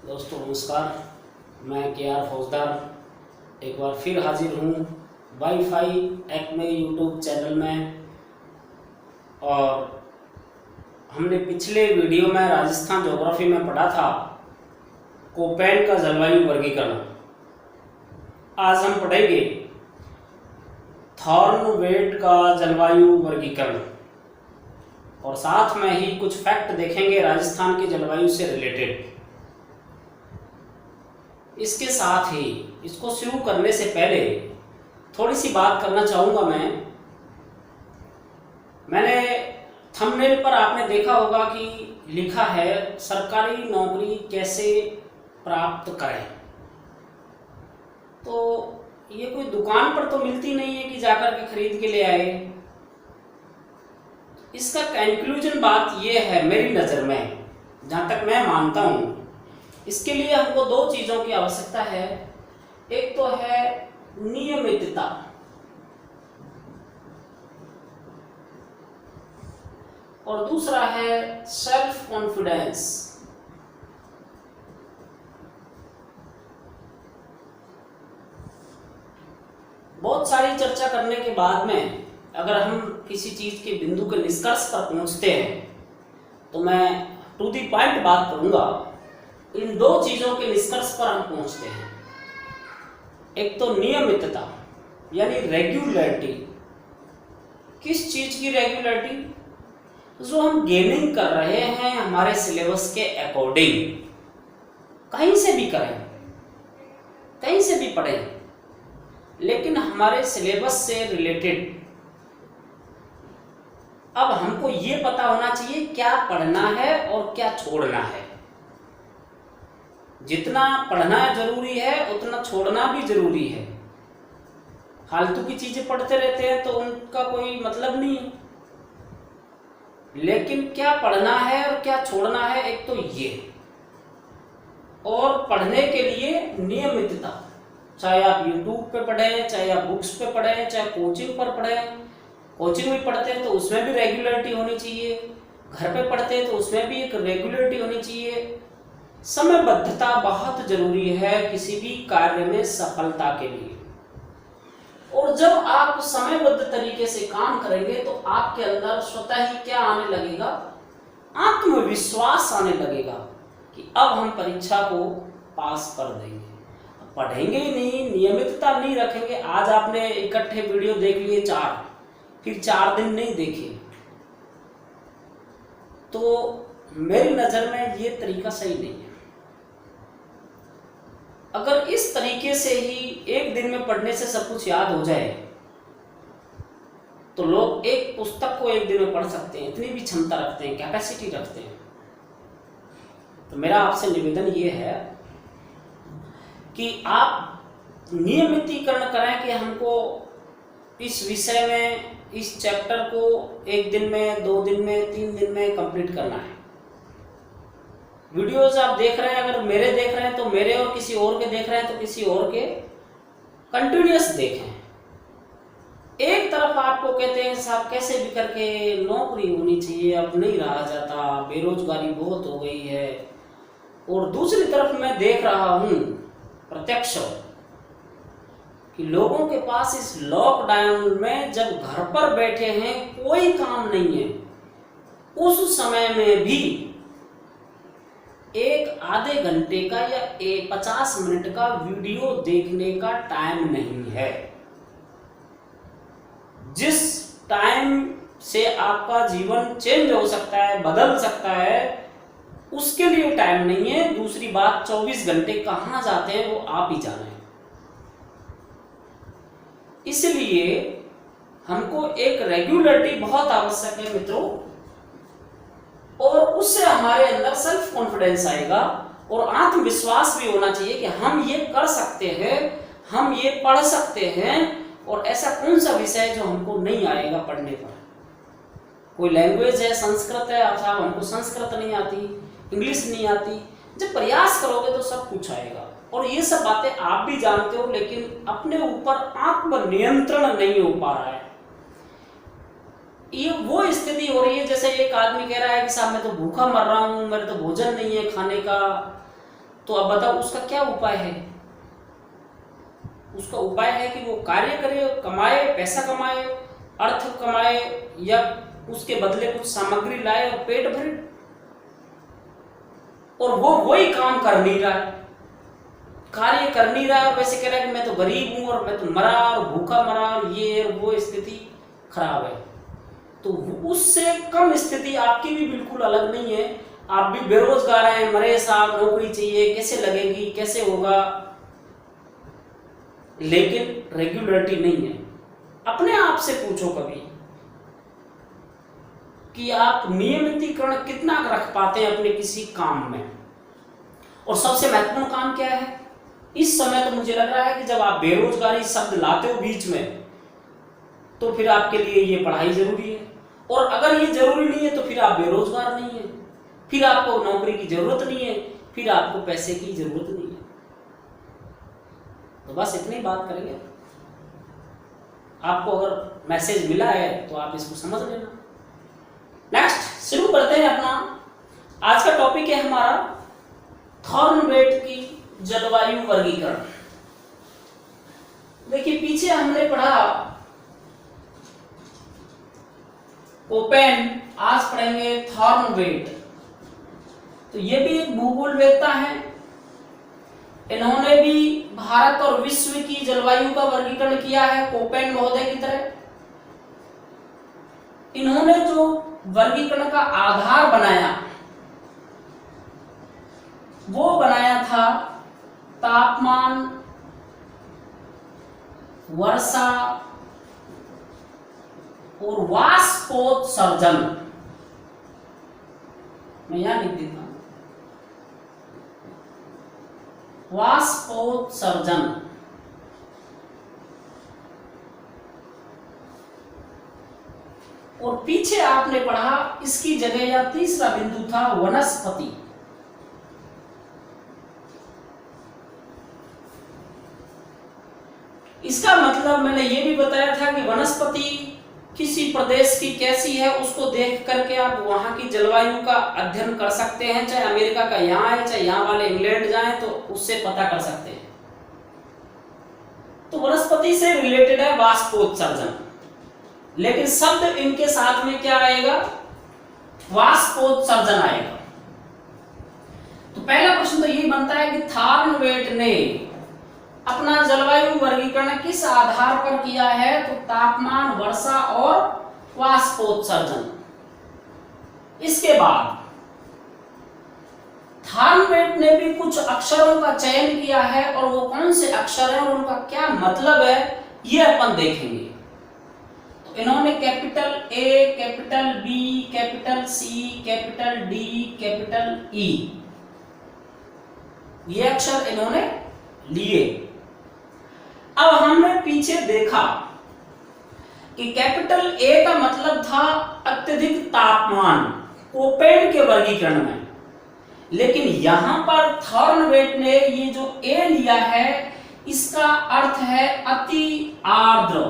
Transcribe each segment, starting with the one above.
दोस्तों नमस्कार, मैं के.आर. फौजदार एक बार फिर हाजिर हूँ वाईफाई एक्मे यूट्यूब चैनल में। और हमने पिछले वीडियो में राजस्थान ज्योग्राफी में पढ़ा था कोपेन का जलवायु वर्गीकरण। आज हम पढ़ेंगे थॉर्नवेट का जलवायु वर्गीकरण और साथ में ही कुछ फैक्ट देखेंगे राजस्थान की जलवायु से रिलेटेड। इसके साथ ही इसको शुरू करने से पहले थोड़ी सी बात करना चाहूँगा। मैंने थंबनेल पर आपने देखा होगा कि लिखा है सरकारी नौकरी कैसे प्राप्त करें। तो ये कोई दुकान पर तो मिलती नहीं है कि जाकर के खरीद के ले आए। इसका कंक्लूजन बात ये है मेरी नज़र में, जहाँ तक मैं मानता हूँ, इसके लिए हमको दो चीज़ों की आवश्यकता है। एक तो है नियमितता और दूसरा है सेल्फ कॉन्फिडेंस। बहुत सारी चर्चा करने के बाद में अगर हम किसी चीज के बिंदु के निष्कर्ष पर पहुंचते हैं तो मैं टू दी पॉइंट बात करूंगा। इन दो चीजों के निष्कर्ष पर हम पहुंचते हैं। एक तो नियमितता यानी रेगुलरिटी। किस चीज की रेगुलरिटी? जो हम गेनिंग कर रहे हैं हमारे सिलेबस के अकॉर्डिंग, कहीं से भी करें, कहीं से भी पढ़ें, लेकिन हमारे सिलेबस से रिलेटेड। अब हमको ये पता होना चाहिए क्या पढ़ना है और क्या छोड़ना है। जितना पढ़ना जरूरी है उतना छोड़ना भी जरूरी है। फालतू की चीजें पढ़ते रहते हैं तो उनका कोई मतलब नहीं है। लेकिन क्या पढ़ना है और क्या छोड़ना है, एक तो ये। और पढ़ने के लिए नियमितता, चाहे आप YouTube पे पढ़ें, चाहे आप बुक्स पे पढ़ें, चाहे कोचिंग पर पढ़ें। कोचिंग में पढ़ते हैं तो उसमें भी रेगुलरिटी होनी चाहिए, घर पे पढ़ते हैं तो उसमें भी एक रेगुलरिटी होनी चाहिए। समयबद्धता बहुत जरूरी है किसी भी कार्य में सफलता के लिए। और जब आप समयबद्ध तरीके से काम करेंगे तो आपके अंदर स्वतः ही क्या आने लगेगा? आत्मविश्वास आने लगेगा कि अब हम परीक्षा को पास कर देंगे। पढ़ेंगे ही नहीं, नियमितता नहीं रखेंगे। आज आपने इकट्ठे वीडियो देख लिए 4, फिर 4 दिन नहीं देखे, तो मेरी नजर में ये तरीका सही नहीं है। अगर इस तरीके से ही एक दिन में पढ़ने से सब कुछ याद हो जाए तो लोग एक पुस्तक को एक दिन में पढ़ सकते हैं, इतनी भी क्षमता रखते हैं, कैपेसिटी रखते हैं। तो मेरा आपसे निवेदन ये है कि आप नियमितीकरण करें कि हमको इस विषय में, इस चैप्टर को एक दिन में, 2 दिन में, 3 दिन में कंप्लीट करना है। वीडियोज आप देख रहे हैं, अगर मेरे देख रहे हैं तो मेरे, और किसी और के देख रहे हैं तो किसी और के, कंटिन्यूअस देखें। एक तरफ आपको कहते हैं साहब कैसे भी करके नौकरी होनी चाहिए, अब नहीं रहा जाता, बेरोजगारी बहुत हो गई है, और दूसरी तरफ मैं देख रहा हूं प्रत्यक्ष कि लोगों के पास इस लॉकडाउन में जब घर पर बैठे हैं, कोई काम नहीं है, उस समय में भी एक आधे घंटे का या 50 मिनट का वीडियो देखने का टाइम नहीं है। जिस टाइम से आपका जीवन चेंज हो सकता है, बदल सकता है, उसके लिए टाइम नहीं है। दूसरी बात, 24 घंटे कहां जाते हैं वो आप ही जाने। इसलिए हमको एक रेगुलरिटी बहुत आवश्यक है मित्रों, और उससे हमारे अंदर सेल्फ कॉन्फिडेंस आएगा और आत्मविश्वास भी होना चाहिए कि हम ये कर सकते हैं, हम ये पढ़ सकते हैं। और ऐसा कौन सा विषय है जो हमको नहीं आएगा पढ़ने पर? कोई लैंग्वेज है, संस्कृत है, अच्छा हमको संस्कृत नहीं आती, इंग्लिश नहीं आती, जब प्रयास करोगे तो सब कुछ आएगा। और ये सब बातें आप भी जानते हो, लेकिन अपने ऊपर आत्मनियंत्रण नहीं हो पा रहा है। ये वो स्थिति हो रही है जैसे एक आदमी कह रहा है कि साहब मैं तो भूखा मर रहा हूँ, मेरे तो भोजन नहीं है खाने का। तो अब बताओ उसका क्या उपाय है? उसका उपाय है कि वो कार्य करे, कमाए, पैसा कमाए, अर्थ कमाए, या उसके बदले कुछ सामग्री लाए और पेट भरे। और वो वही काम कर नहीं रहा है, कार्य कर नहीं रहा है, वैसे कह रहा है कि मैं तो गरीब हूं और मैं तो मरा और भूखा मरा और ये वो स्थिति खराब है। तो उससे कम स्थिति आपकी भी बिल्कुल अलग नहीं है। आप भी बेरोजगार हैं, मरे साहब नौकरी चाहिए, कैसे लगेगी, कैसे होगा, लेकिन रेगुलरिटी नहीं है। अपने आप से पूछो कभी कि आप नियमितीकरण कितना रख पाते हैं अपने किसी काम में। और सबसे महत्वपूर्ण काम क्या है इस समय? तो मुझे लग रहा है कि जब आप बेरोजगारी शब्द लाते हो बीच में, तो फिर आपके लिए ये पढ़ाई जरूरी है। और अगर ये जरूरी नहीं है तो फिर आप बेरोजगार नहीं है, फिर आपको नौकरी की जरूरत नहीं है, फिर आपको पैसे की जरूरत नहीं है। तो बस इतनी बात करेंगे। आपको अगर मैसेज मिला है तो आप इसको समझ लेना। नेक्स्ट शुरू करते हैं अपना आज का टॉपिक है हमारा थॉर्नवेट की जलवायु वर्गीकरण। देखिए पीछे हमने पढ़ा कोपेन, आज पढ़ेंगे थॉर्नवेट। तो ये भी एक भूगोलवेत्ता है, इन्होंने भी भारत और विश्व की जलवायु का वर्गीकरण किया है कोपेन महोदय की तरह। इन्होंने जो वर्गीकरण का आधार बनाया वो बनाया था तापमान, वर्षा और वाष्पोत्सर्जन। मैं यहां लिख देता हूं वाष्पोत्सर्जन। और पीछे आपने पढ़ा इसकी जगह या तीसरा बिंदु था वनस्पति। इसका मतलब मैंने ये भी बताया था कि वनस्पति किसी प्रदेश की कैसी है उसको देख करके आप वहां की जलवायु का अध्ययन कर सकते हैं। चाहे अमेरिका का यहाँ है, चाहे यहाँ वाले इंग्लैंड जाएं, तो उससे पता कर सकते हैं। तो वनस्पति से रिलेटेड है वाष्पोत्सर्जन, लेकिन शब्द इनके साथ में क्या आएगा? वाष्पोत्सर्जन आएगा। तो पहला प्रश्न तो यही बनता है कि थॉर्नवेट ने अपना जलवायु वर्गीकरण किस आधार पर किया है? तो तापमान, वर्षा और वाष्पोत्सर्जन। इसके बाद थॉर्नवेट ने भी कुछ अक्षरों का चयन किया है, और वो कौन से अक्षर हैं और उनका क्या मतलब है ये अपन देखेंगे। तो इन्होंने capital A, capital B, capital C, capital D, capital E, ये अक्षर इन्होंने लिए। अब हमने पीछे देखा कि कैपिटल ए का मतलब था अत्यधिक तापमान कोपेन के वर्गीकरण में, लेकिन यहां पर थॉर्नवेट ने ये जो ए लिया है इसका अर्थ है अति आर्द्र।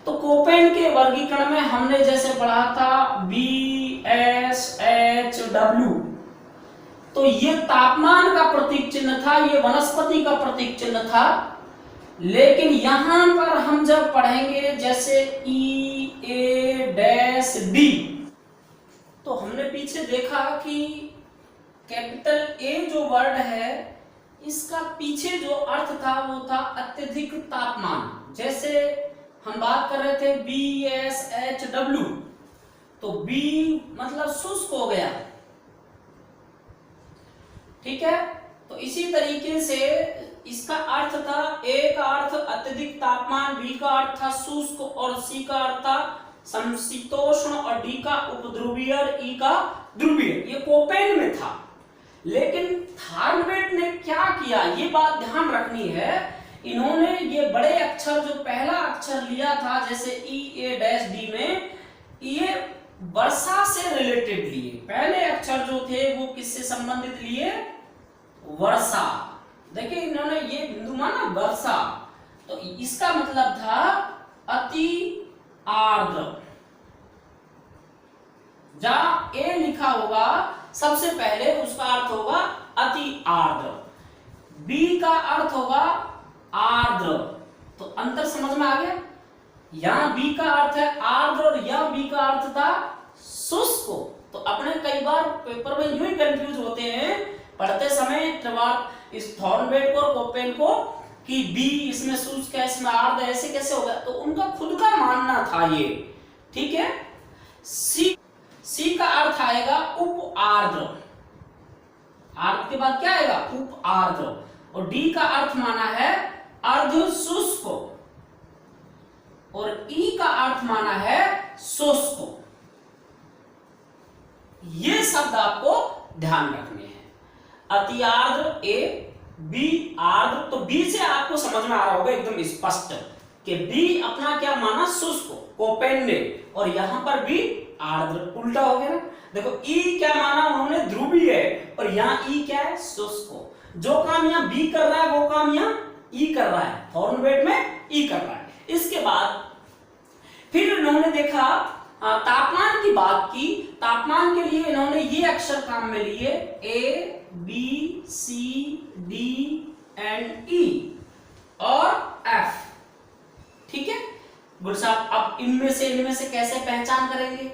तो कोपेन के वर्गीकरण में हमने जैसे पढ़ा था BSHW, तो ये तापमान का प्रतीक चिन्ह था, ये वनस्पति का प्रतीक चिन्ह था। लेकिन यहां पर हम जब पढ़ेंगे जैसे EA-D, तो हमने पीछे देखा कि कैपिटल ए जो वर्ड है इसका पीछे जो अर्थ था वो था अत्यधिक तापमान। जैसे हम बात कर रहे थे BSHW, तो B मतलब शुष्क हो गया, ठीक है। तो इसी तरीके से इसका अर्थ था, ए का अर्थ अत्यधिक तापमान, बी का अर्थ था शुष्क और सी का अर्थ था समशीतोष्ण और डी का उपध्रुवीय और ई का ध्रुवीय। ये कोपेन में था। लेकिन थॉर्नवेट ने क्या किया ये बात ध्यान रखनी है, इन्होंने ये बड़े अक्षर जो पहला अक्षर लिया था जैसे EA-D में, ये वर्षा से रिलेटेड लिए। पहले अक्षर जो थे वो किससे संबंधित लिए? वर्षा। देखिए इन्होंने ये बिंदु माना वर्षा, तो इसका मतलब था अति आर्द्र। जहां ए लिखा होगा सबसे पहले उसका अर्थ होगा अति आर्द्र, बी का अर्थ होगा आर्द्र। तो अंतर समझ में आ गया। यहां बी का अर्थ है आर्द्र और यह बी का अर्थ था शुष्क। तो अपने कई बार पेपर में यूं ही कंफ्यूज होते हैं पढ़ते समय इस थॉर्नबेट को और कोपेन को कि बी इसमें शुष्क है इसमें आर्द्र, ऐसे कैसे होगा। तो उनका खुद का मानना था ये, ठीक है। सी का अर्थ आएगा उप आर्द्र, आर्द्र के बाद क्या आएगा उप आर्द्र। और डी का अर्थ माना है अर्ध शुष्क और ई का अर्थ माना है शुष्क। ये शब्द आपको ध्यान रखने हैं। अति आर्द्र ए, बी आर्द्र। तो बी से आपको समझ में आ रहा होगा एकदम स्पष्ट कि बी अपना क्या माना शुष्क कोपेन ने, और यहां पर भी आर्द्र, उल्टा हो गया ना। देखो ई क्या माना उन्होंने ध्रुवीय है और यहां ई क्या है शुष्क। जो काम यहां बी कर रहा है वो काम यहां ई कर रहा है, थॉर्नबेट में ई कर रहा है। इसके बाद फिर इन्होंने देखा तापमान की बात की। तापमान के लिए इन्होंने ये अक्षर काम में लिए A B C D and E और एफ, ठीक है। गुड साहब, अब इनमें से कैसे पहचान करेंगे,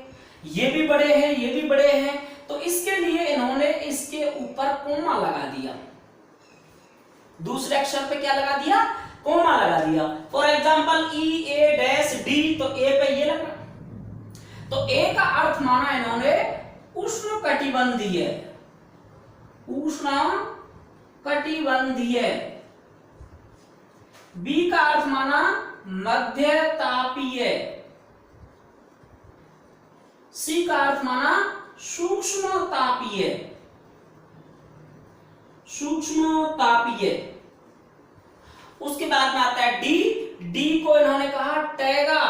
ये भी बड़े हैं ये भी बड़े हैं। तो इसके लिए इन्होंने इसके ऊपर कोमा लगा दिया, दूसरे अक्षर पे क्या लगा दिया कोमा लगा दिया। For example E A dash D, तो ए पे ये लगा। तो ए का अर्थ माना इन्होंने उष्ण कटिबंधीय, उष्ण कटिबंधीय। बी का अर्थ माना मध्य तापीय, सी का अर्थ माना सूक्ष्म तापीय, सूक्ष्म तापीय। उसके बाद में आता है डी, डी को इन्होंने कहा टैगा,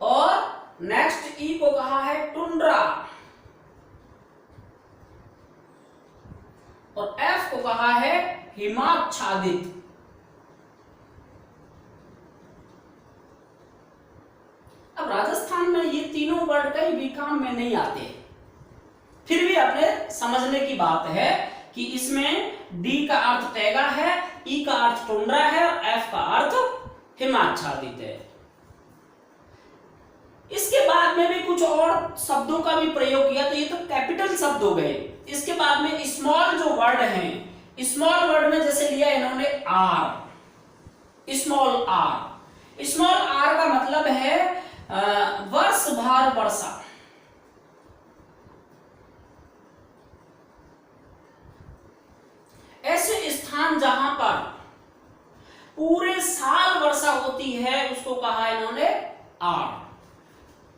और नेक्स्ट ई को कहा है टुंड्रा, और एफ को कहा है हिमाच्छादित। अब राजस्थान में ये तीनों वर्ड कहीं भी काम में नहीं आते, फिर भी अपने समझने की बात है कि इसमें डी का अर्थ टैगा है, ई का अर्थ टुंड्रा है और एफ का अर्थ हिमाच्छादित है। इसके बाद में भी कुछ और शब्दों का भी प्रयोग किया, तो ये तो कैपिटल शब्द हो गए। इसके बाद में स्मॉल जो वर्ड हैं, स्मॉल वर्ड में जैसे लिया इन्होंने R, small r. Small r का मतलब है वर्ष भर वर्षा। ऐसे स्थान जहां पर पूरे साल वर्षा होती है उसको कहा इन्होंने आर।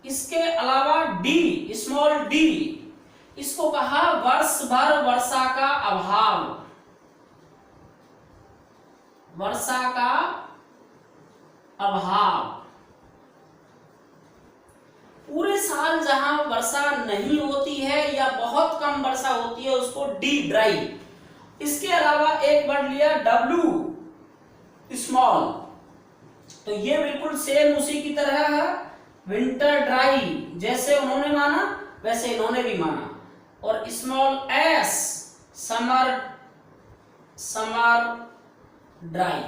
इसके अलावा डी, स्मॉल डी, इसको कहा वर्ष भर वर्षा का अभाव, वर्षा का अभाव। पूरे साल जहां वर्षा नहीं होती है या बहुत कम वर्षा होती है उसको डी ड्राई। इसके अलावा एक वर्ड लिया डब्ल्यू, स्मॉल। तो ये बिल्कुल सेम उसी की तरह है, विंटर ड्राई। जैसे उन्होंने माना वैसे इन्होंने भी माना। और small S, summer, summer dry.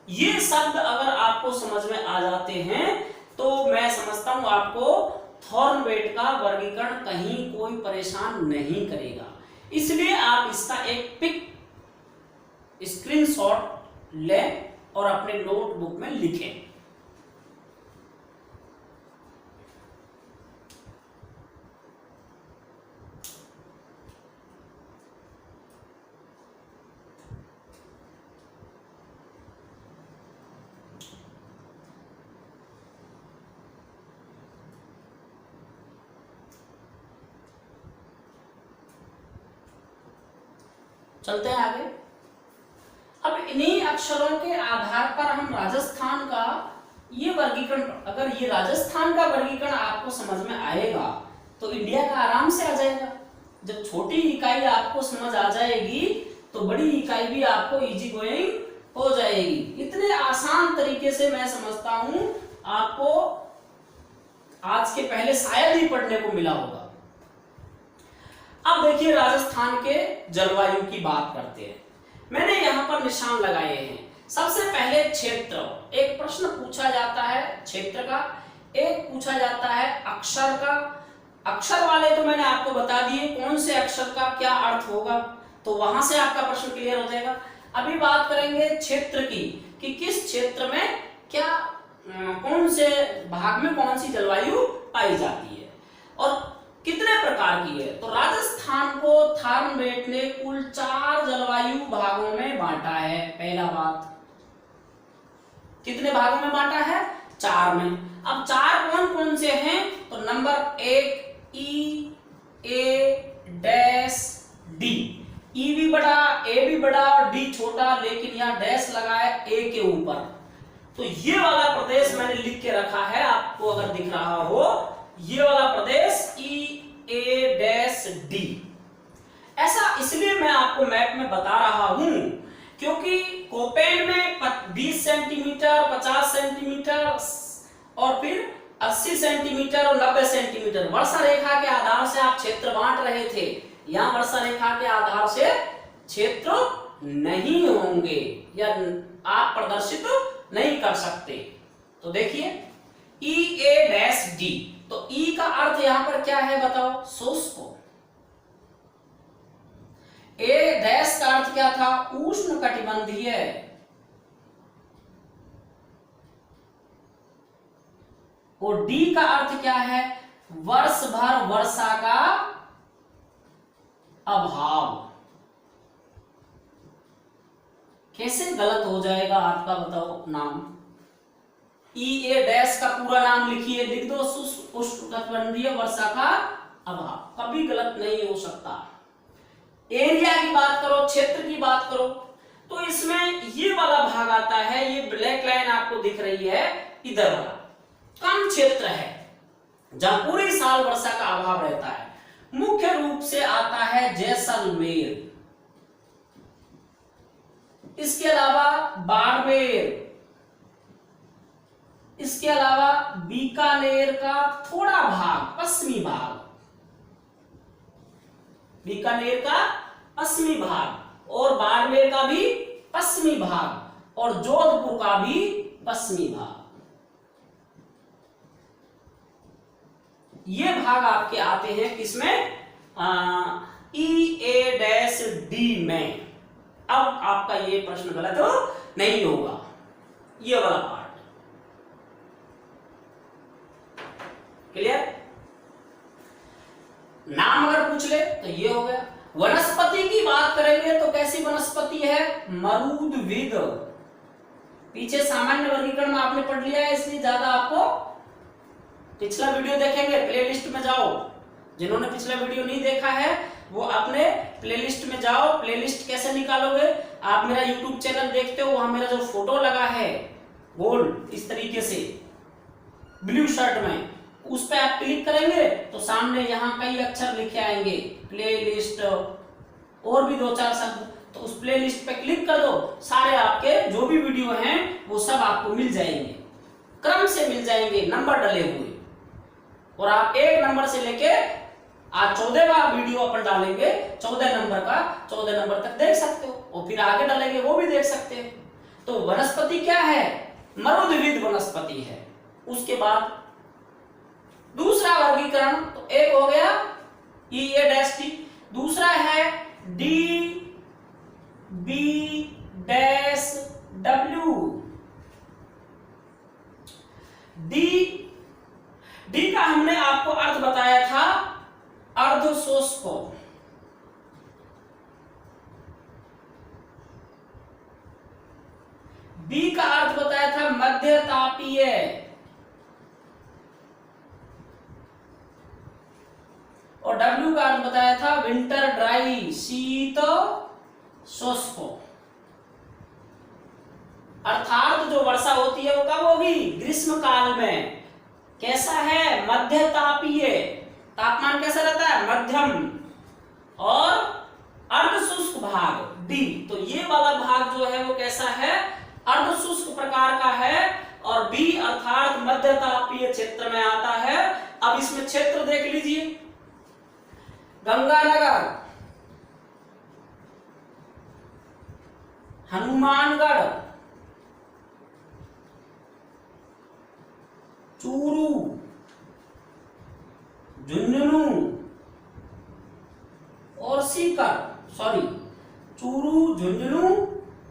ये शब्द अगर आपको समझ में आ जाते हैं तो मैं समझता हूं आपको थॉर्नबेट का वर्गीकरण कहीं कोई परेशान नहीं करेगा। इसलिए आप इसका एक पिक स्क्रीनशॉट लें और अपने नोटबुक में लिखें। चलते हैं आगे। अब इन्हीं अक्षरों के आधार पर हम राजस्थान का ये वर्गीकरण, अगर ये राजस्थान का वर्गीकरण आपको समझ में आएगा तो इंडिया का आराम से आ जाएगा। जब छोटी इकाई आपको समझ आ जाएगी तो बड़ी इकाई भी आपको इजी गोइंग हो जाएगी। इतने आसान तरीके से मैं समझता हूं आपको आज के पहले शायद ही पढ़ने को मिला होगा। अब देखिए राजस्थान के जलवायु की बात करते हैं। मैंने यहां पर निशान लगाए हैं। सबसे पहले क्षेत्र, एक प्रश्न पूछा जाता है क्षेत्र का, एक पूछा जाता है अक्षर का। अक्षर वाले तो मैंने आपको बता दिए कौन से अक्षर का क्या अर्थ होगा, तो वहां से आपका प्रश्न क्लियर हो जाएगा। अभी बात करेंगे क्षेत्र की कि किस क्षेत्र में क्या कौन से भाग में कौन सी जलवायु पाई जाती है और कितने प्रकार की है। तो राजस्थान को थॉर्नबेट ने कुल 4 जलवायु भागों में बांटा है। पहला बात, कितने भागों में बांटा है? 4 में। अब 4 कौन कौन से हैं? तो नंबर 1 ई, ए डैश डी। ई भी बड़ा, ए भी बड़ा और डी छोटा, लेकिन यहाँ डैश लगा है ए के ऊपर। तो ये वाला प्रदेश मैंने लिख के रखा है, आपको अगर दिख रहा हो, ये वाला प्रदेश ई ए डैश डी। ऐसा इसलिए मैं आपको मैप में बता रहा हूं क्योंकि कोपेन में 20 सेंटीमीटर, 50 सेंटीमीटर और फिर 80 सेंटीमीटर और 90 सेंटीमीटर वर्षा रेखा के आधार से आप क्षेत्र बांट रहे थे। यहां वर्षा रेखा के आधार से क्षेत्र नहीं होंगे या आप प्रदर्शित नहीं कर सकते। तो देखिए ई ए डैश डी, तो ई का अर्थ यहां पर क्या है बताओ? शुष्क। ए डैश का अर्थ क्या था? उष्णकटिबंधीय। और डी का अर्थ क्या है? वर्ष भर वर्षा का अभाव। कैसे गलत हो जाएगा आपका बताओ नाम? ई ए डैश का पूरा नाम लिखिए, लिख दो उष्णकटिबंधीय वर्षा का अभाव, कभी गलत नहीं हो सकता। एरिया की बात करो, क्षेत्र की बात करो, तो इसमें ये वाला भाग आता है, ये ब्लैक लाइन आपको दिख रही है इधर वाला, कम क्षेत्र है जहां पूरी साल वर्षा का अभाव रहता है। मुख्य रूप से आता है जैसलमेर, इसके अलावा बाड़मेर, इसके अलावा बीकानेर का थोड़ा भाग, पश्चिमी भाग, बीकानेर का पश्चिमी भाग और बाड़मेर का भी पश्चिमी भाग और जोधपुर का भी पश्चिमी भाग। ये भाग आपके आते हैं किसमें? ई ए डैश डी में। अब आपका ये प्रश्न गलत हो नहीं होगा, ये वाला पार्ट क्लियर। नाम अगर पूछ ले तो ये हो गया। वनस्पति की बात करेंगे तो कैसी वनस्पति है? मरूदविद। पीछे सामान्य वर्गीकरण में आपने पढ़ लिया है, इसलिए ज्यादा आपको पिछला वीडियो देखेंगे, प्लेलिस्ट में जाओ। जिन्होंने पिछला वीडियो नहीं देखा है वो अपने प्लेलिस्ट में जाओ। प्लेलिस्ट कैसे निकालोगे? आप मेरा यूट्यूब चैनल देखते हो, वहां मेरा जो फोटो लगा है गोल इस तरीके से ब्लू शर्ट में, उस पे आप क्लिक करेंगे तो सामने यहाँ कई अक्षर लिखे आएंगे, प्लेलिस्ट और भी 2-4 शब्द, तो उस प्लेलिस्ट पे क्लिक कर दो। सारे आपके जो भी वीडियो हैं वो सब आपको मिल जाएंगे, क्रम से मिल जाएंगे, नंबर डले हुए, और आप 1 नंबर से लेके आज 14वां वीडियो अपन डालेंगे 14 नंबर का, 14 नंबर तक देख सकते हो, और फिर आगे डालेंगे वो भी देख सकते हैं। तो वनस्पति क्या है? मरूदविद वनस्पति है। उसके बाद दूसरा वर्गीकरण, तो एक हो गया ई ए डैश टी, दूसरा है D B dash W. D का हमने आपको अर्थ बताया था अर्धशुष्क। बी का अर्थ बताया था मध्य तापीय, और डब्ल्यू का अर्थ बताया था विंटर ड्राई, शीत शुष्क। अर्थात जो वर्षा होती है वो कब होगी? ग्रीष्म काल में। कैसा है? मध्य तापीय, तापमान कैसा रहता है? मध्यम। और अर्धशुष्क भाग डी, तो ये वाला भाग जो है वो कैसा है? अर्धशुष्क प्रकार का है। और बी अर्थात मध्य तापीय क्षेत्र में आता है। अब इसमें क्षेत्र देख लीजिए, गंगानगर, हनुमानगढ़, चूरू, झुंझुनू और सीकर, सॉरी चूरू, झुंझुनू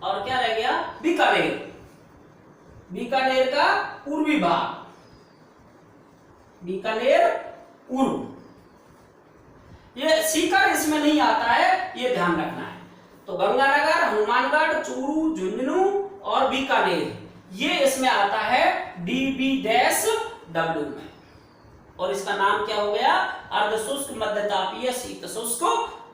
और क्या रह गया, बीकानेर, बीकानेर का पूर्वी भाग, बीकानेर पूर्व, ये सीकर इसमें नहीं आता है, ये ध्यान रखना है। तो गंगानगर, हनुमानगढ़, चूरू, झुंझुनू और बीकानेर ये इसमें आता है DB-W में, और इसका नाम क्या हो गया, अर्धशुष्क मध्यतापीय शीतशुष्क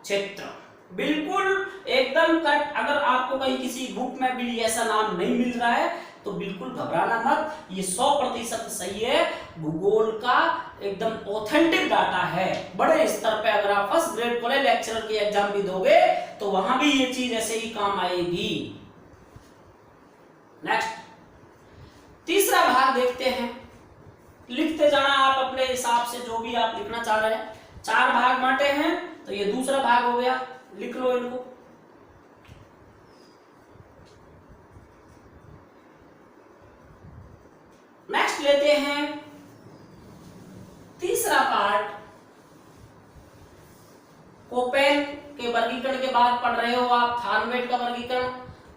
क्षेत्र। बिल्कुल एकदम करेक्ट। अगर आपको कहीं किसी बुक में भी ऐसा नाम नहीं मिल रहा है तो बिल्कुल घबराना मत, ये 100% सही है, भूगोल का एकदम ऑथेंटिक डाटा है। बड़े स्तर पे अगर आप फर्स्ट ग्रेड कॉलेज लेक्चरर की एग्जाम भी दोगे तो वहां भी ये चीज ऐसे ही काम आएगी। नेक्स्ट, तीसरा भाग देखते हैं, लिखते जाना आप अपने हिसाब से जो भी आप लिखना चाह रहे हैं। 4 भाग बांटे हैं तो ये दूसरा भाग हो गया, लिख लो इनको। नेक्स्ट लेते हैं तीसरा पार्ट, कोपेन के वर्गीकरण के बाद पढ़ रहे हो आप थार्नवेट का वर्गीकरण।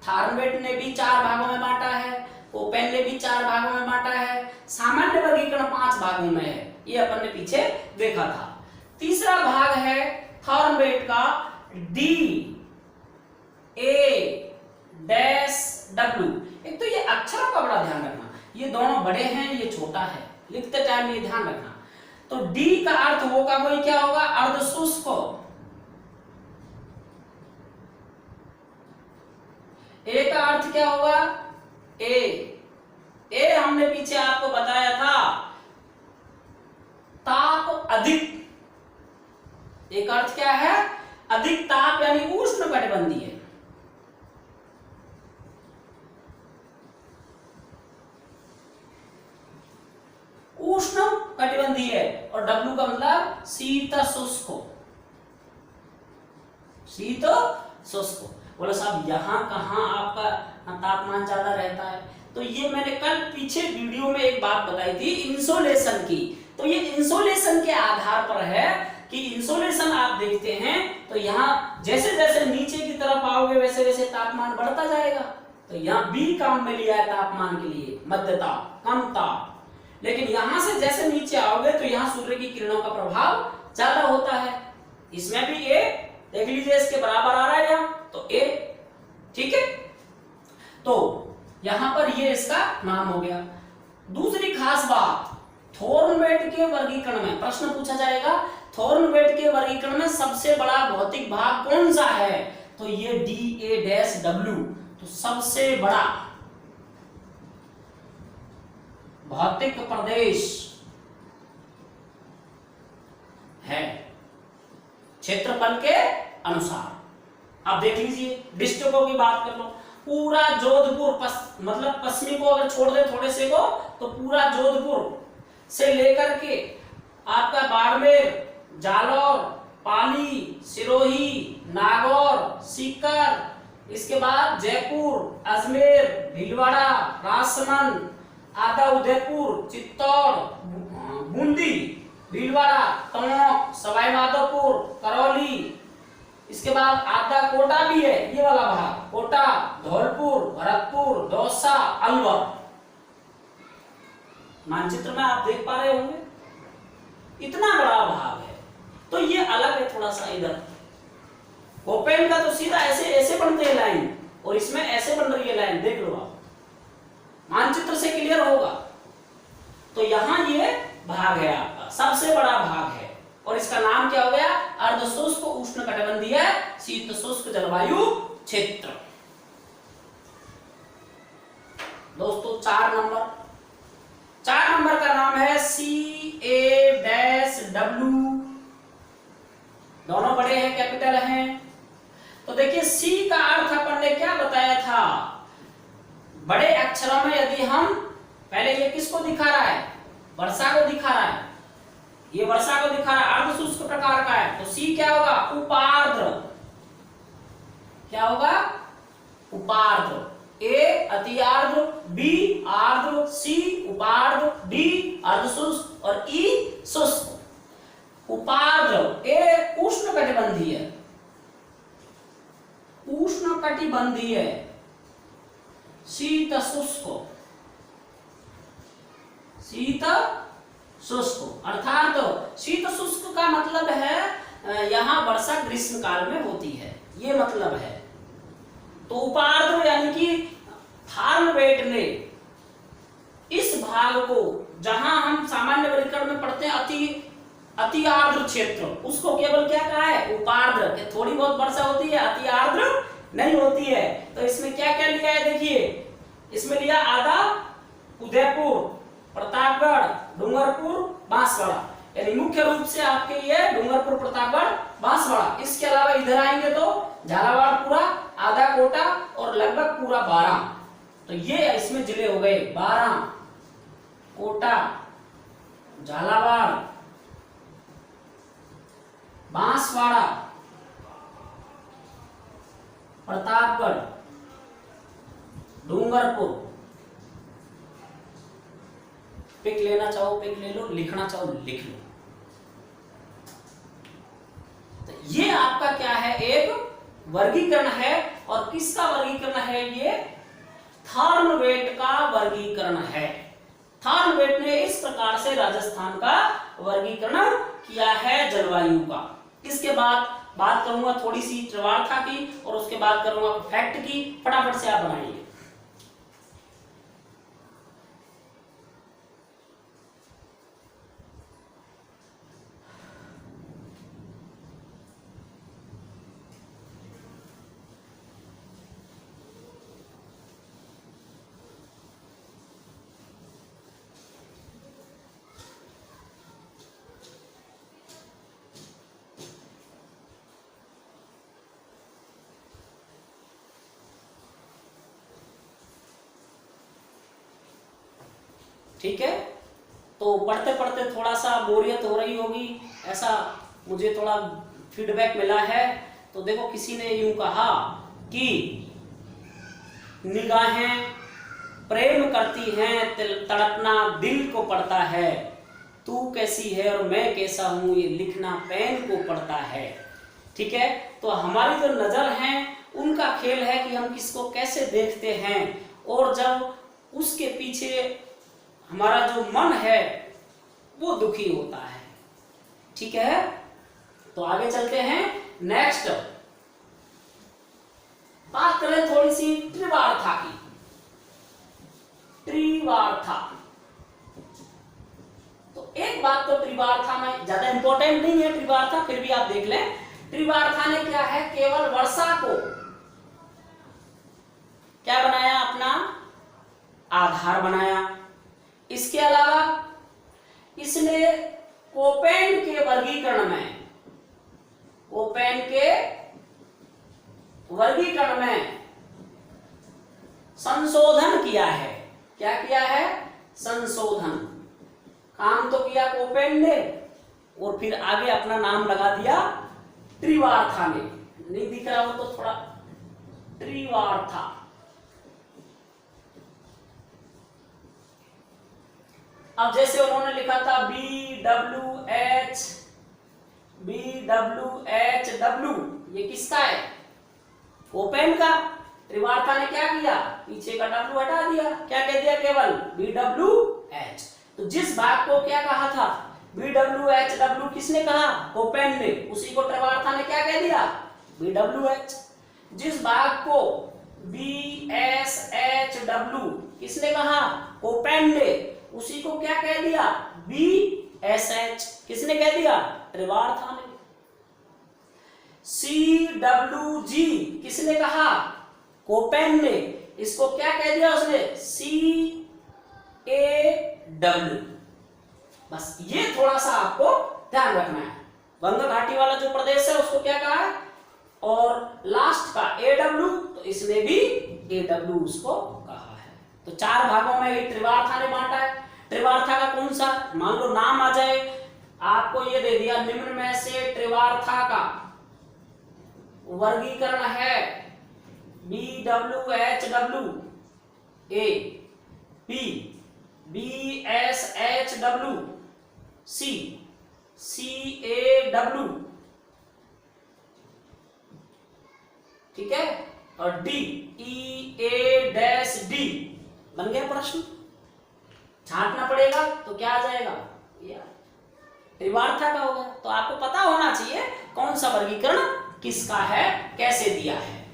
थार्नवेट ने भी 4 भागों में बांटा है, कोपेन ने भी 4 भागों में बांटा है, सामान्य वर्गीकरण 5 भागों में है, ये अपन ने पीछे देखा था। तीसरा भाग है थार्नवेट का DA-W। एक तो ये अक्षरों का बड़ा ध्यान रखना, ये दोनों बड़े हैं, ये छोटा है, लिखते टाइम ये ध्यान रखना। तो D का अर्थ होगा वही क्या होगा, अर्धशुष्क। A का अर्थ क्या होगा, ए हमने पीछे आपको बताया था ताप अधिक। एक अर्थ क्या है, अधिक ताप यानी उष्ण कटिबंधीय। उष्ण कटिबंधीय और W का मतलब शीतशुष्क। शीतशुष्क बोला साहब यहाँ कहाँ आपका तापमान ज्यादा रहता है, तो ये मैंने कल पीछे वीडियो में एक बात बताई थी इंसोलेशन की। तो ये इंसोलेशन के आधार पर है कि इंसोलेशन आप देखते हैं तो यहाँ जैसे जैसे नीचे की तरफ आओगे वैसे वैसे तापमान बढ़ता जाएगा। तो यहाँ B काम में लिया है तापमान के लिए, मध्य ताप, कम ताप। लेकिन यहां से जैसे नीचे आओगे तो यहाँ सूर्य की किरणों का प्रभाव ज्यादा होता है। इसमें भी A देख लीजिए, इसके बराबर आ रहा है यहाँ, तो A, ठीक है। तो यहां पर ये इसका नाम हो गया। दूसरी खास बात, थॉर्नवेट के वर्गीकरण में प्रश्न पूछा जाएगा, थॉर्नवेट के वर्गीकरण में सबसे बड़ा भौतिक भाग कौन सा है, तो ये DA-W। तो सबसे बड़ा भौतिक प्रदेश है क्षेत्रफल के अनुसार। अब देख लीजिए, डिस्ट्रिक्टों की बात कर लो, पूरा जोधपुर मतलब पश्चिमी को अगर छोड़ दे थोड़े से को, तो पूरा जोधपुर से लेकर के आपका बाड़मेर, जालौर, पाली, सिरोही, नागौर, सीकर, इसके बाद जयपुर, अजमेर, भीलवाड़ा, राजसमंद, आधा उदयपुर, चित्तौड़, बूंदी, भीलवाड़ा, टोंक, सवाई माधोपुर, करौली, इसके बाद आधा कोटा भी है, ये वाला भाग, कोटा, धौलपुर, भरतपुर, दौसा, अलवर। मानचित्र में आप देख पा रहे होंगे इतना बड़ा भाग है। तो ये अलग है थोड़ा सा इधर। कोपेन का तो सीधा ऐसे ऐसे बनते हैं लाइन, और इसमें ऐसे बन रही है लाइन, देख लो आप, मानचित्र से क्लियर होगा। तो यहां ये भाग है आपका, सबसे बड़ा भाग है, और इसका नाम क्या हो गया, अर्धशुष्क उष्णकटिबंधीय शीतशुष्क जलवायु क्षेत्र। दोस्तों 4 नंबर का नाम है CA-W। दोनों बड़े हैं, कैपिटल हैं। तो देखिए C का अर्थ अपन ने क्या बताया था, बड़े अक्षरों में यदि हम पहले ये किसको दिखा रहा है? वर्षा को दिखा रहा है, ये वर्षा को दिखा रहा है, अर्ध शुष्क प्रकार का है। तो सी क्या होगा? उपार्द्र। क्या होगा? उपार्द्र। ए अति आर्द्र, बी आर्द्र, सी उपार्द्र, डी अर्धशुष्क और ई शुष्क। उपार्द्र ए उष्णकटिबंधीय, उष्णकटिबंधीय। शीत शुष्क, शीत शुष्क। अर्थात शीत शुष्क का मतलब है यहां वर्षा ग्रीष्म काल में होती है, ये मतलब है। तो उपार्द्र यानी कि थार्नवेट ने इस भाग को, जहां हम सामान्य वर्गीकरण में पढ़ते हैं अति आर्द्र क्षेत्र, उसको केवल क्या कहा है? उपार्द्र। थोड़ी बहुत वर्षा होती है, अति आर्द्र नहीं होती है। तो इसमें क्या क्या लिया है? देखिए, इसमें लिया आधा उदयपुर, प्रतापगढ़, डूंगरपुर, बांसवाड़ा। यानी मुख्य रूप से आपके ये डूंगरपुर, प्रतापगढ़, बांसवाड़ा। इसके अलावा इधर आएंगे तो झालावाड़ पूरा, आधा कोटा और लगभग पूरा 12। तो ये इसमें जिले हो गए 12, कोटा, झालावाड़, बांसवाड़ा, प्रतापगढ़, डूंगरपुर। पिक लेना चाहो पिक ले लो, लिखना चाहो लिख लो। तो ये आपका क्या है? एक वर्गीकरण है। और किसका वर्गीकरण है? ये थार्नवेट का वर्गीकरण है। थार्नवेट ने इस प्रकार से राजस्थान का वर्गीकरण किया है जलवायु का। इसके बाद बात करूंगा थोड़ी सी त्रिवार्था की, और उसके बाद करूंगा फैक्ट की। फटाफट से आप बनाइए। ठीक है, तो पढ़ते पढ़ते थोड़ा सा बोरियत हो रही होगी, ऐसा मुझे थोड़ा फीडबैक मिला है। तो देखो, किसी ने यूं कहा कि निगाहें प्रेम करती हैं, तड़पना दिल को पड़ता है, तू कैसी है और मैं कैसा हूं, ये लिखना पेन को पड़ता है। ठीक है, तो हमारी जो नजर है उनका खेल है कि हम किसको कैसे देखते हैं, और जब उसके पीछे हमारा जो मन है वो दुखी होता है। ठीक है, तो आगे चलते हैं। नेक्स्ट बात करें थोड़ी सी त्रिवार्था की। त्रिवार्था, तो एक बात तो त्रिवार्था में ज्यादा इंपॉर्टेंट नहीं है त्रिवार्था, फिर भी आप देख लें। त्रिवार्था ने क्या है? केवल वर्षा को क्या बनाया? अपना आधार बनाया। इसके अलावा इसने कोपेन के वर्गीकरण में, कोपेन के वर्गीकरण में संशोधन किया है। क्या किया है? संशोधन। काम तो किया कोपेन ने, और फिर आगे अपना नाम लगा दिया त्रिवार्था ने। नहीं दिख रहा हो तो थोड़ा, त्रिवार्था। अब जैसे उन्होंने लिखा था BWH, ये किसका है? कोपेन का। त्रिवार्था ने क्या किया? पीछे का W हटा दिया, क्या कह दिया? केवल BWH। तो जिस भाग को क्या कहा था? BWH, किसने कहा? कोपेन ने। उसी को त्रिवार्था ने क्या कह दिया? BWH। जिस भाग को BSHW किसने कहा? कोपेन ने। उसी को क्या कह दिया? BSH। किसने कह दिया? त्रिवार्था ने। CWG किसने कहा? कोपेन ने। इसको क्या कह दिया उसने? CAW। बस ये थोड़ा सा आपको ध्यान रखना है। बंग घाटी वाला जो प्रदेश है उसको क्या कहा है, और लास्ट का AW, तो इसने भी AW उसको कहा है। तो तो 4 भागों में ये त्रिवार्था ने बांटा है। त्रिवार्था का कौन सा, मान लो नाम आ जाए, आपको ये दे दिया निम्न में से त्रिवार्था का वर्गीकरण है BWHW A, B BSHW, C CAW, ठीक है, और D EA-D। बन गया प्रश्न, छांटना पड़ेगा तो क्या आ जाएगा, त्रिवार्था का होगा। तो आपको पता होना चाहिए कौन सा वर्गीकरण किसका है, कैसे दिया है,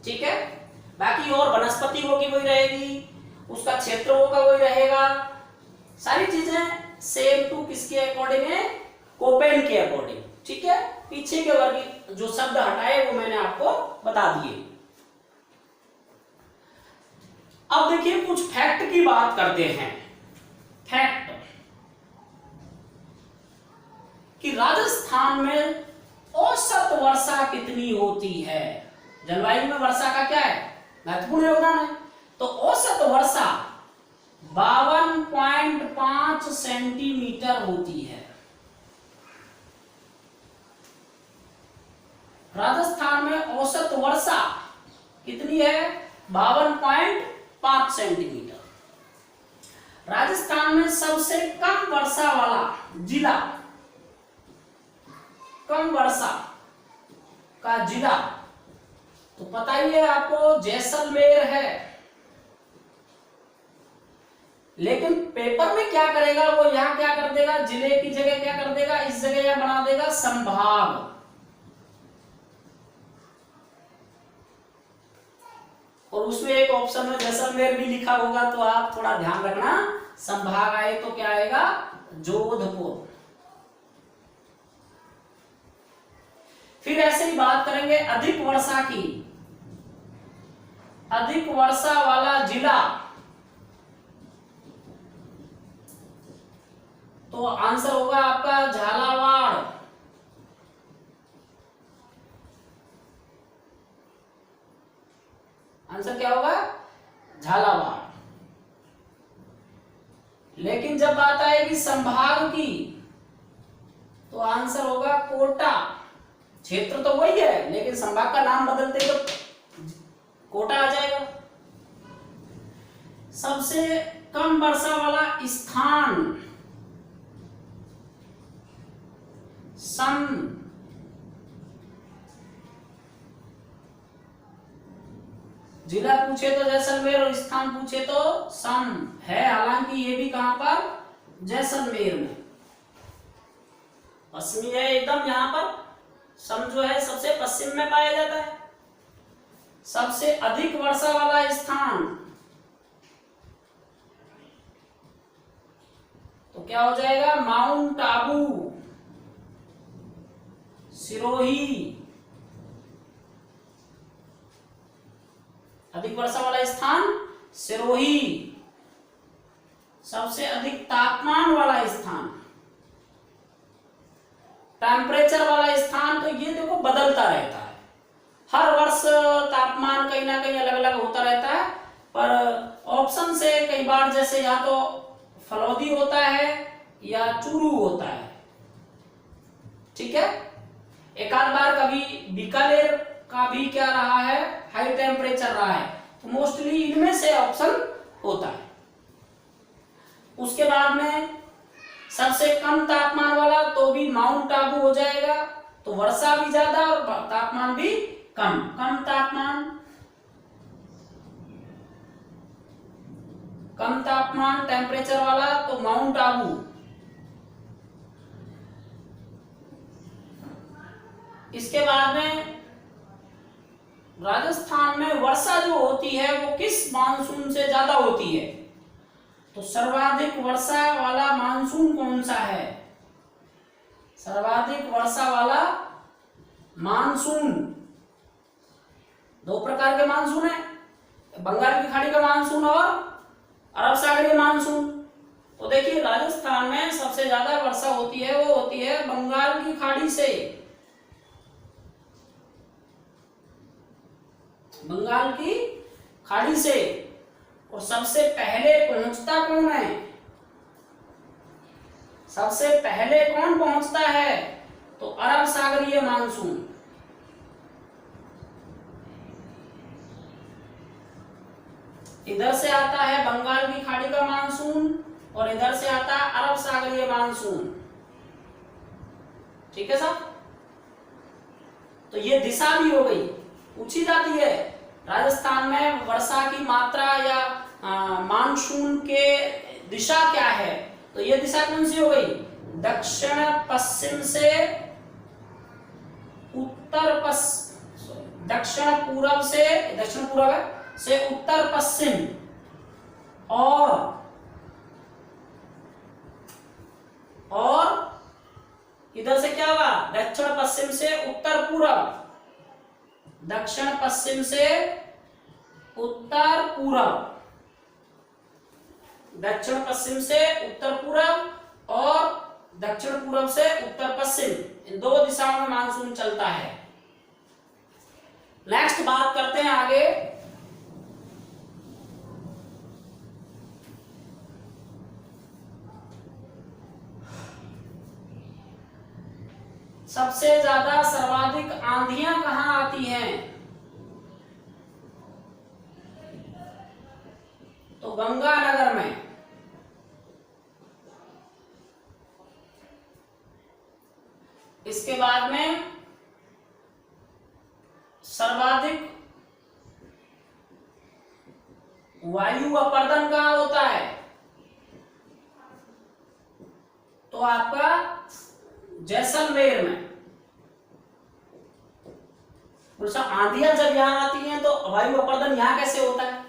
ठीक है। बाकी और वनस्पति होगी वही रहेगी, उसका क्षेत्र होगा वही रहेगा, सारी चीजें सेम टू किसके अकॉर्डिंग है, कोपेन के अकॉर्डिंग, ठीक है। पीछे के वर्ग जो शब्द हटाए वो मैंने आपको बता दिए। अब देखिए कुछ फैक्ट की बात करते हैं। फैक्ट कि राजस्थान में औसत वर्षा कितनी होती है। जलवायु में वर्षा का क्या है, महत्वपूर्ण योगदान है। तो औसत वर्षा 52.5 सेंटीमीटर होती है। राजस्थान में औसत वर्षा कितनी है, 52.5 सेंटीमीटर। राजस्थान में सबसे कम वर्षा वाला जिला, कम वर्षा का जिला तो पता ही है आपको, जैसलमेर है। लेकिन पेपर में क्या करेगा, वो यहां क्या कर देगा, जिले की जगह क्या कर देगा, इस जगह यहां बना देगा संभाग। और उसमें एक ऑप्शन में जैसलमेर भी लिखा होगा, तो आप थोड़ा ध्यान रखना, संभाग आए तो क्या आएगा, जोधपुर। फिर ऐसे ही बात करेंगे अधिक वर्षा की। अधिक वर्षा वाला जिला तो आंसर होगा आपका झालावाड़। आंसर क्या होगा, झालावाड़। लेकिन जब बात आएगी संभाग की तो आंसर होगा कोटा। क्षेत्र तो वही है लेकिन संभाग का नाम बदलते तो कोटा आ जाएगा। सबसे कम वर्षा वाला स्थान सम, जिला पूछे तो जैसलमेर और स्थान पूछे तो सम है। हालांकि ये भी कहां पर, जैसलमेर में। पश्चिमी है एकदम, यहां पर सम जो है सबसे पश्चिम में पाया जाता है। सबसे अधिक वर्षा वाला स्थान तो क्या हो जाएगा, माउंट आबू, सिरोही। अधिक वर्षा वाला स्थान सिरोही। सबसे अधिक तापमान वाला स्थान, टेम्परेचर वाला स्थान, तो ये देखो बदलता रहता है। हर वर्ष तापमान कहीं ना कहीं अलग अलग होता रहता है, पर ऑप्शन से कई बार जैसे या तो फलौदी होता है या चूरू होता है, ठीक है। एक आध बार कभी बीकानेर का भी क्या रहा है, हाई टेम्परेचर रहा है, तो मोस्टली इनमें से ऑप्शन होता है। उसके बाद में सबसे कम तापमान वाला तो भी माउंट आबू हो जाएगा, तो वर्षा भी ज्यादा और तापमान भी कम। कम तापमान, कम तापमान टेम्परेचर वाला तो माउंट आबू। इसके बाद में राजस्थान में वर्षा जो होती है वो किस मानसून से ज्यादा होती है, तो सर्वाधिक वर्षा वाला मानसून कौन सा है। सर्वाधिक वर्षा वाला मानसून, दो प्रकार के मानसून है, बंगाल की खाड़ी का मानसून और अरब सागरीय मानसून। तो देखिए राजस्थान में सबसे ज्यादा वर्षा होती है वो होती है बंगाल की खाड़ी से। बंगाल की खाड़ी से और सबसे पहले पहुंचता कौन है? सबसे पहले कौन पहुंचता है? तो अरब सागरीय मानसून। इधर से आता है बंगाल की खाड़ी का मानसून और इधर से आता है अरब सागरीय मानसून। ठीक है साहब? तो ये दिशा भी हो गई, पूछी जाती है राजस्थान में वर्षा की मात्रा या मानसून के दिशा क्या है, तो ये दिशा कौन सी हो गई? दक्षिण पश्चिम से उत्तर पश्चिम, दक्षिण पूर्व से उत्तर पश्चिम और इधर से क्या हुआ? दक्षिण पश्चिम से उत्तर पूर्व, दक्षिण पश्चिम से उत्तर पूर्व, दक्षिण पश्चिम से उत्तर पूर्व और दक्षिण पूर्व से उत्तर पश्चिम, इन दो दिशाओं में मानसून चलता है। नेक्स्ट बात करते हैं आगे। सबसे ज्यादा सर्वाधिक आंधियां कहां आती हैं? तो गंगानगर में। इसके बाद में सर्वाधिक वायु अपर्दन कहां होता है? तो आपका जैसलमेर में। आंधियां जब यहां आती हैं तो वायु अपर्दन यहां कैसे होता है?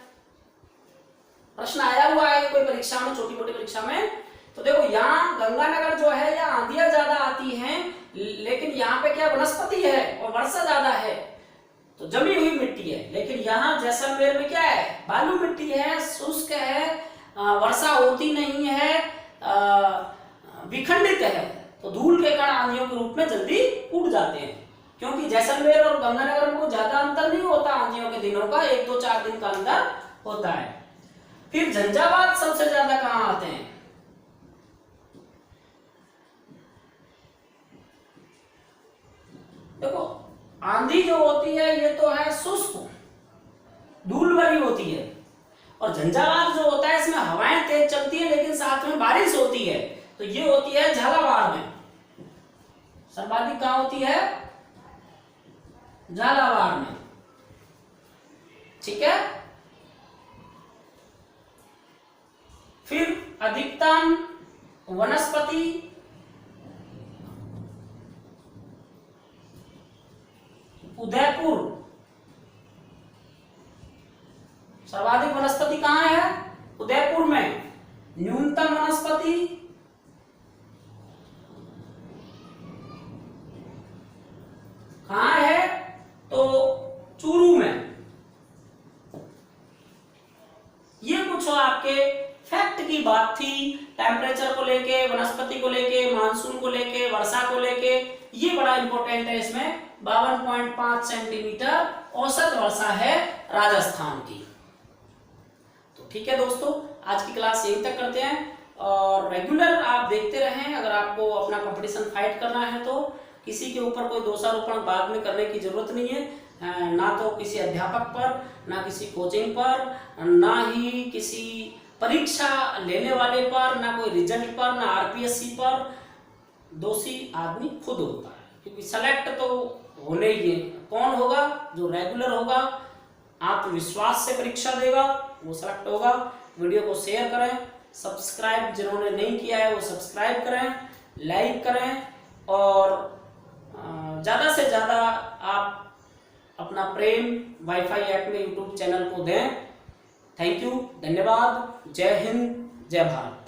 प्रश्न आया हुआ है कोई परीक्षा में, छोटी मोटी परीक्षा में। तो देखो यहाँ गंगानगर जो है यहाँ आंधियां ज्यादा आती हैं, लेकिन यहाँ पे क्या वनस्पति है और वर्षा ज्यादा है, तो जमी हुई मिट्टी है। लेकिन यहाँ जैसलमेर में क्या है? बालू मिट्टी है, शुष्क है, वर्षा होती नहीं है, विखंडित है, तो धूल के कण आंधियों के रूप में जल्दी उड़ जाते हैं। क्योंकि जैसलमेर और गंगानगर में कोई ज्यादा अंतर नहीं होता आंधियों के दिनों का, 1-2-4 दिन का अंतर होता है। फिर झंझावात सबसे ज्यादा कहां आते हैं? देखो आंधी जो होती है ये तो है शुष्क, धूल भरी होती है, और झंझावात जो होता है इसमें हवाएं तेज चलती है लेकिन साथ में बारिश होती है, तो ये होती है झालावाड़ में। सर्वाधिक कहां होती है? झालावाड़ में। ठीक है। फिर अधिकतम वनस्पति उदयपुर। सर्वाधिक वनस्पति कहां है? उदयपुर में। न्यूनतम वनस्पति कहां है? तो चूरू में। ये कुछ आपके फैक्ट की बात थी, टेम्परेचर को लेके, वनस्पति को लेके, मानसून को लेके, वर्षा को लेके। ये बड़ा इंपॉर्टेंट है। इसमें 52.5 सेंटीमीटर औसत वर्षा है राजस्थान की। तो ठीक है दोस्तों, आज की क्लास यहीं तक करते हैं, और रेगुलर आप देखते रहें। अगर आपको अपना कंपटीशन फाइट करना है तो किसी के ऊपर कोई दोषारोपण बाद में करने की जरूरत नहीं है, ना तो किसी अध्यापक पर, ना किसी कोचिंग पर, ना ही किसी परीक्षा लेने वाले पर, ना कोई रिजल्ट पर, ना आरपीएससी पर। दोषी आदमी खुद होता है, क्योंकि सेलेक्ट तो होने ही है। कौन होगा? जो रेगुलर होगा, आत्मविश्वास से परीक्षा देगा, वो सेलेक्ट होगा। वीडियो को शेयर करें, सब्सक्राइब जिन्होंने नहीं किया है वो सब्सक्राइब करें, लाइक करें, और ज़्यादा से ज़्यादा आप अपना प्रेम वाईफाई ऐप में यूट्यूब चैनल को दें। थैंक यू, धन्यवाद। जय हिंद, जय भारत।